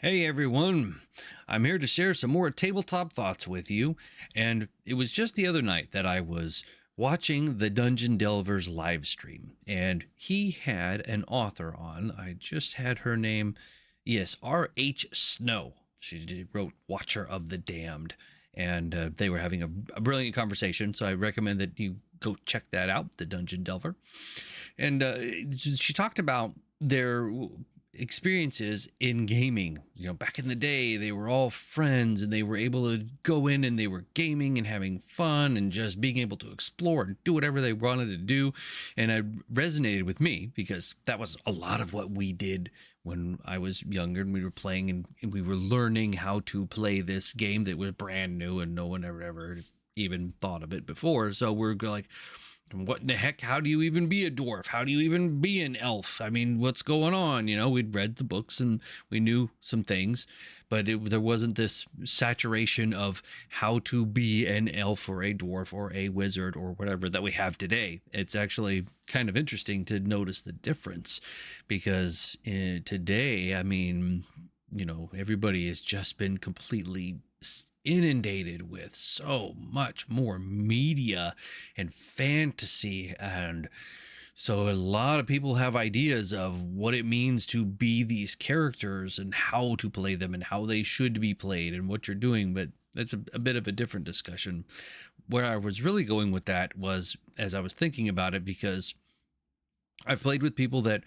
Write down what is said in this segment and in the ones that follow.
Hey everyone, I'm here to share some more tabletop thoughts with you. And it was just the other night that I was watching the Dungeon Delvers live stream, and he had an author on. I just had her name, yes, R.H. Snow. Wrote Watcher of the Damned, and they were having a brilliant conversation. So I recommend that you go check that out, the Dungeon Delver. And she talked about their experiences in gaming. Back in the day, they were all friends and they were able to go in and they were gaming and having fun and just being able to explore and do whatever they wanted to do. And it resonated with me because that was a lot of what we did when I was younger, and we were playing and we were learning how to play this game that was brand new and no one ever even thought of it before. So we're like, what in the heck? How do you even be a dwarf? How do you even be an elf? I mean, what's going on? We'd read the books and we knew some things, but there wasn't this saturation of how to be an elf or a dwarf or a wizard or whatever that we have today. It's actually kind of interesting to notice the difference because today, I mean, everybody has just been completely inundated with so much more media and fantasy, and so a lot of people have ideas of what it means to be these characters and how to play them and how they should be played and what you're doing. But it's a bit of a different discussion. Where I was really going with that was as I was thinking about it, because I've played with people that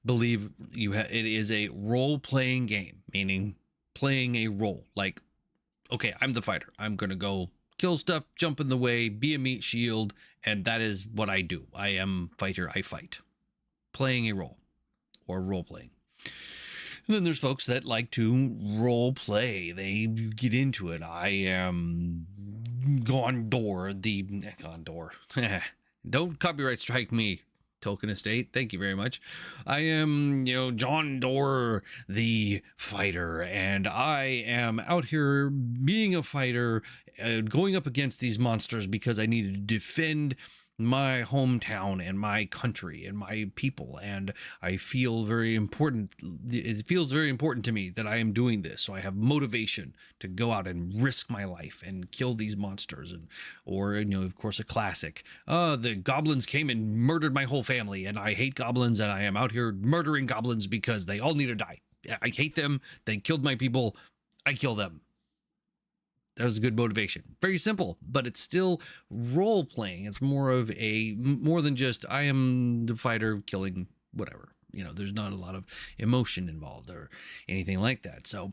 believe it is a role-playing game, meaning playing a role. Like, okay, I'm the fighter. I'm going to go kill stuff, jump in the way, be a meat shield, and that is what I do. I am fighter, I fight. Playing a role, or role-playing. And then there's folks that like to role-play. They get into it. I am Gondor. Don't copyright strike me, Tolkien Estate. Thank you very much. I am, John Doerr, the fighter, and I am out here being a fighter, going up against these monsters because I need to defend my hometown and my country and my people, and I feel very important. It feels very important to me that I am doing this, so I have motivation to go out and risk my life and kill these monsters. And or of course, a classic, the goblins came and murdered my whole family and I hate goblins and I am out here murdering goblins because they all need to die. I hate them, they killed my people, I kill them. That was a good motivation. Very simple, but it's still role playing. It's more than just I am the fighter killing whatever. There's not a lot of emotion involved or anything like that. So,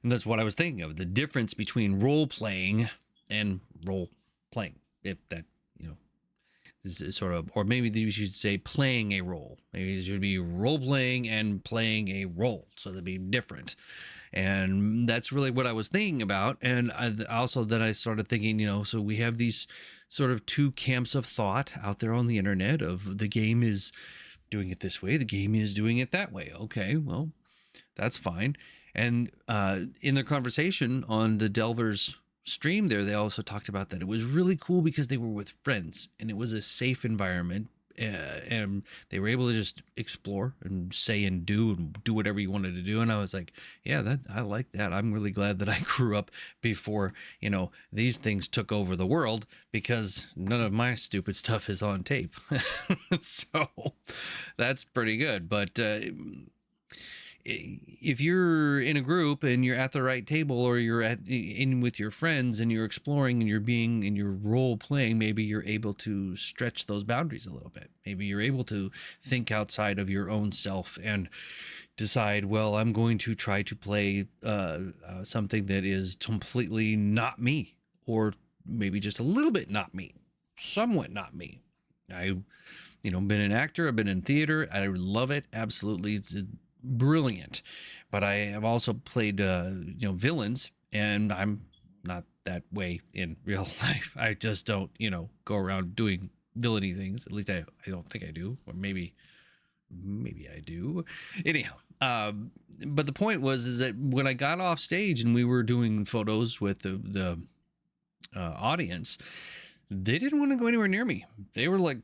and that's what I was thinking of, the difference between role playing and role playing. If that, is sort of, or maybe you should say playing a role. Maybe it should be role playing and playing a role. So that'd be different. And that's really what I was thinking about. And I started thinking, so we have these sort of two camps of thought out there on the internet of the game is doing it this way, the game is doing it that way. Okay, well, that's fine. And in their conversation on the Delvers stream there, they also talked about that it was really cool because they were with friends and it was a safe environment. And they were able to just explore and say and do whatever you wanted to do. And I was like, yeah, I like that. I'm really glad that I grew up before, these things took over the world, because none of my stupid stuff is on tape. So that's pretty good. But if you're in a group and you're at the right table, or you're in with your friends and you're exploring and you're role playing, maybe you're able to stretch those boundaries a little bit. Maybe you're able to think outside of your own self and decide, well, I'm going to try to play something that is completely not me, or maybe just a little bit not me, somewhat not me. I've been an actor. I've been in theater. I love it. Absolutely. It's brilliant. But I have also played villains, and I'm not that way in real life. I just don't go around doing villainy things. At least I don't think I do, or maybe I do. Anyhow, but the point is that when I got off stage and we were doing photos with the audience, they didn't want to go anywhere near me. They were like,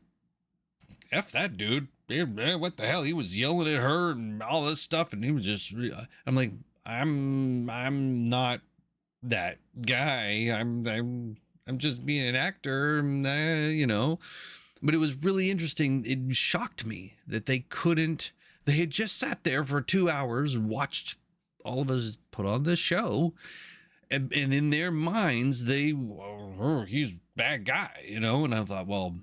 F that dude. what the hell? He was yelling at her and all this stuff, and he was just. I'm like, I'm not that guy. I'm just being an actor, you know. But it was really interesting. It shocked me that they couldn't. They had just sat there for 2 hours and watched all of us put on this show, and in their minds, he's a bad guy, you know. And I thought, well,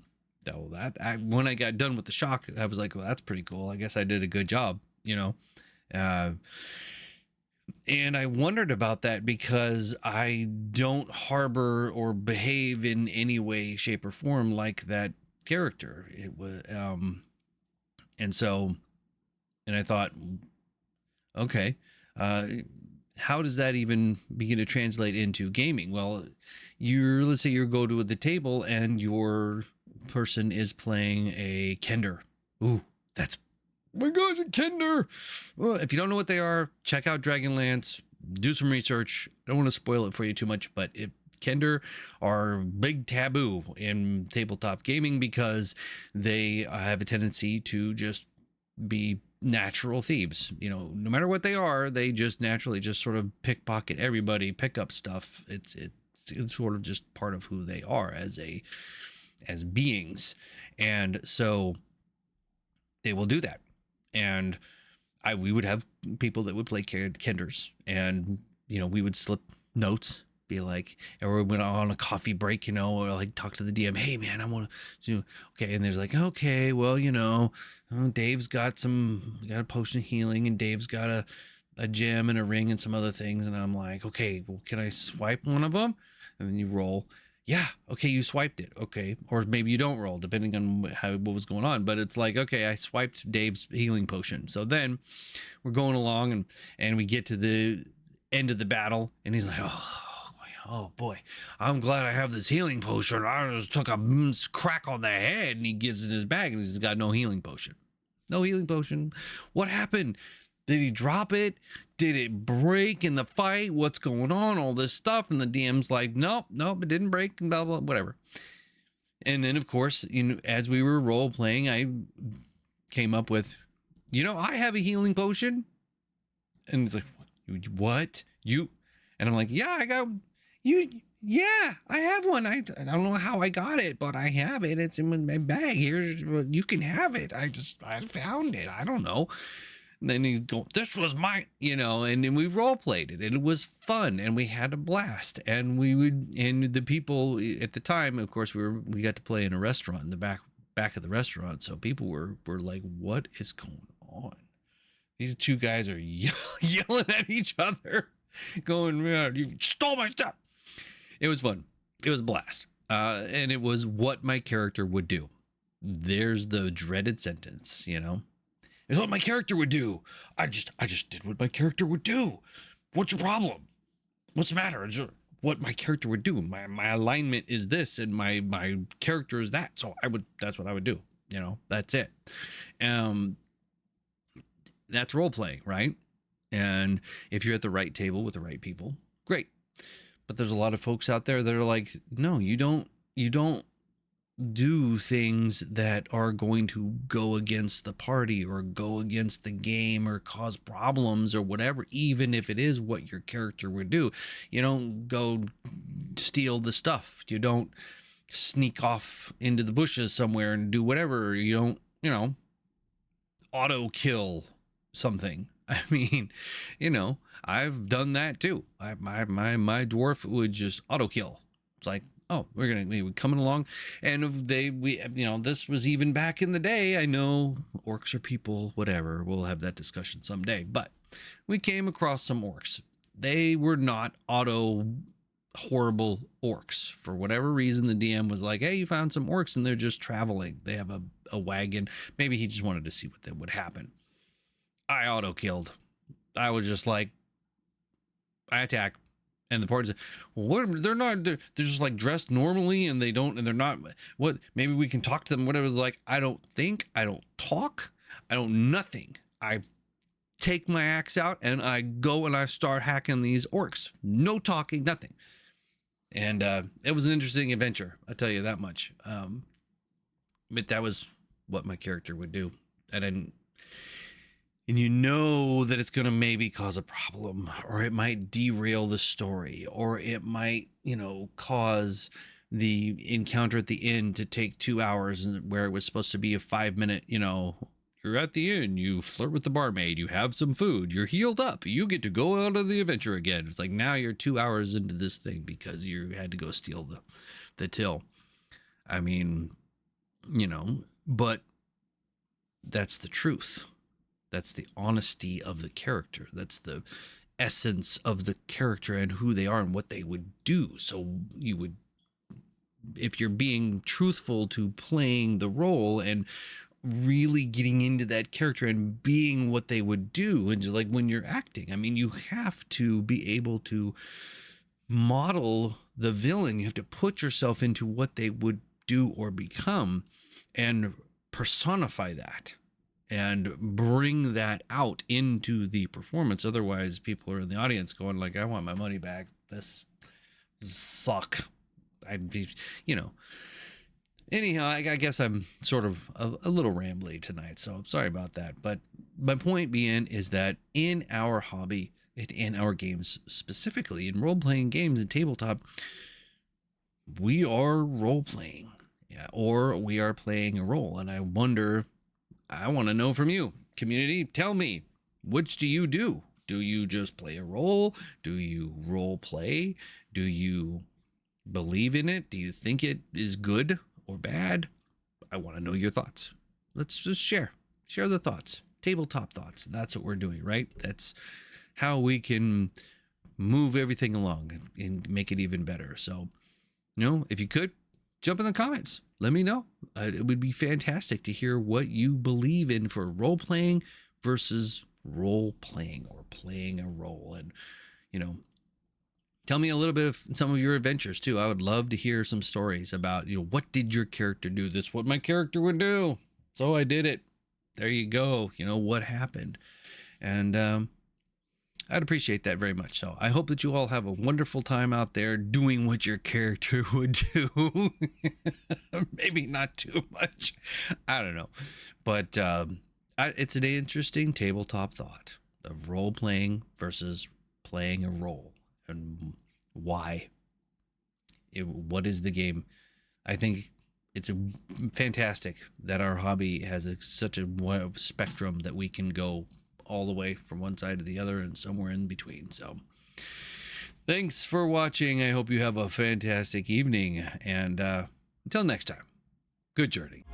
when I got done with the shock, I was like, well, that's pretty cool. I guess I did a good job, you know. And I wondered about that because I don't harbor or behave in any way, shape, or form like that character. It was, and so, and I thought, okay, how does that even begin to translate into gaming? Well, let's say you go to the table and your person is playing a Kender. Ooh, that's, oh my gosh, a Kender. Well, if you don't know what they are, check out Dragonlance, do some research. I don't want to spoil it for you too much, but Kender are big taboo in tabletop gaming because they have a tendency to just be natural thieves. You know, no matter what they are, they just naturally just sort of pickpocket everybody, pick up stuff. It's sort of just part of who they are as beings. And so they will do that. And we would have people that would play Kenders, and, you know, we would slip notes, be like, or we went on a coffee break, you know, or like talk to the DM, hey man, I want to, okay. And there's like, okay, well, you know, Dave's got a potion of healing, and Dave's got a gem and a ring and some other things. And I'm like, okay, well, can I swipe one of them? And then you roll. Yeah, okay, you swiped it. Okay, or maybe you don't roll, depending on what was going on. But it's like, okay, I swiped Dave's healing potion. So then we're going along, and we get to the end of the battle, and he's like, oh boy, I'm glad I have this healing potion. I just took a crack on the head, and he gets in his bag, and he's got no healing potion. No healing potion. What happened? Did he drop it? Did it break in the fight? What's going on? All this stuff. And the DM's like, nope, it didn't break, blah, blah, whatever. And then, of course, you know, as we were role playing, I came up with, you know, I have a healing potion. And he's like, what? You? And I'm like, yeah, I got you. Yeah, I have one. I don't know how I got it, but I have it. It's in my bag here. You can have it. I found it. I don't know. And then he'd go, this was mine, you know, and then we role played it, and it was fun, and we had a blast. And the people at the time, of course, we got to play in a restaurant in the back of the restaurant. So people were like, what is going on? These two guys are yelling at each other, going, you stole my stuff. It was fun. It was a blast. And it was what my character would do. There's the dreaded sentence, you know. It's what my character would do. I just did what my character would do. What's your problem? What's the matter? It's what my character would do. My alignment is this, and my character is that. So that's what I would do. You know, that's it. That's role playing, right? And if you're at the right table with the right people, great. But there's a lot of folks out there that are like, no, you don't do things that are going to go against the party or go against the game or cause problems or whatever, even if it is what your character would do. You don't go steal the stuff. You don't sneak off into the bushes somewhere and do whatever. You don't, you know, auto kill something. I mean, you know, I've done that too. My dwarf would just auto kill. It's like, oh, we were coming along, and you know, this was even back in the day. I know orcs are people, whatever. We'll have that discussion someday. But we came across some orcs. They were not horrible orcs. For whatever reason, the DM was like, hey, you found some orcs, and they're just traveling. They have a wagon. Maybe he just wanted to see what would happen. I auto killed. I was just like, I attack. And the party said, well, they're just like dressed normally, and they're not, what, maybe we can talk to them, whatever. Like, I don't talk, nothing. I take my axe out, and I go and I start hacking these orcs. No talking, nothing. And it was an interesting adventure, I'll tell you that much. But that was what my character would do. and you know that it's going to maybe cause a problem, or it might derail the story, or it might, cause the encounter at the end to take 2 hours where it was supposed to be a 5-minute, you're at the inn, you flirt with the barmaid, you have some food, you're healed up, you get to go on to the adventure again. It's like now you're 2 hours into this thing because you had to go steal the till. I mean, but that's the truth. That's the honesty of the character. That's the essence of the character and who they are and what they would do. So you would, if you're being truthful to playing the role and really getting into that character and being what they would do, and just like when you're acting, I mean, you have to be able to model the villain. You have to put yourself into what they would do or become and personify that and bring that out into the performance. Otherwise, people are in the audience going like, I want my money back. This suck. Anyhow, I guess I'm sort of a little rambly tonight, so I'm sorry about that. But my point being is that in our hobby, in our games, specifically in role-playing games and tabletop, we are role-playing, or we are playing a role. And I want to know from you, community, tell me, which do you do? Do you just play a role? Do you role play? Do you believe in it? Do you think it is good or bad? I want to know your thoughts. Let's just share the thoughts, tabletop thoughts. That's what we're doing, right? That's how we can move everything along and make it even better. So, if you could, jump in the comments. Let me know. It would be fantastic to hear what you believe in for role playing versus role playing or playing a role. And, tell me a little bit of some of your adventures too. I would love to hear some stories about, what did your character do? That's what my character would do. So I did it. There you go. What happened? And, I'd appreciate that very much. So I hope that you all have a wonderful time out there doing what your character would do. Maybe not too much. I don't know. But it's an interesting tabletop thought of role playing versus playing a role, and why. What is the game? I think it's fantastic that our hobby has such a wide spectrum that we can go all the way from one side to the other and somewhere in between. So thanks for watching. I hope you have a fantastic evening, and until next time, good journey.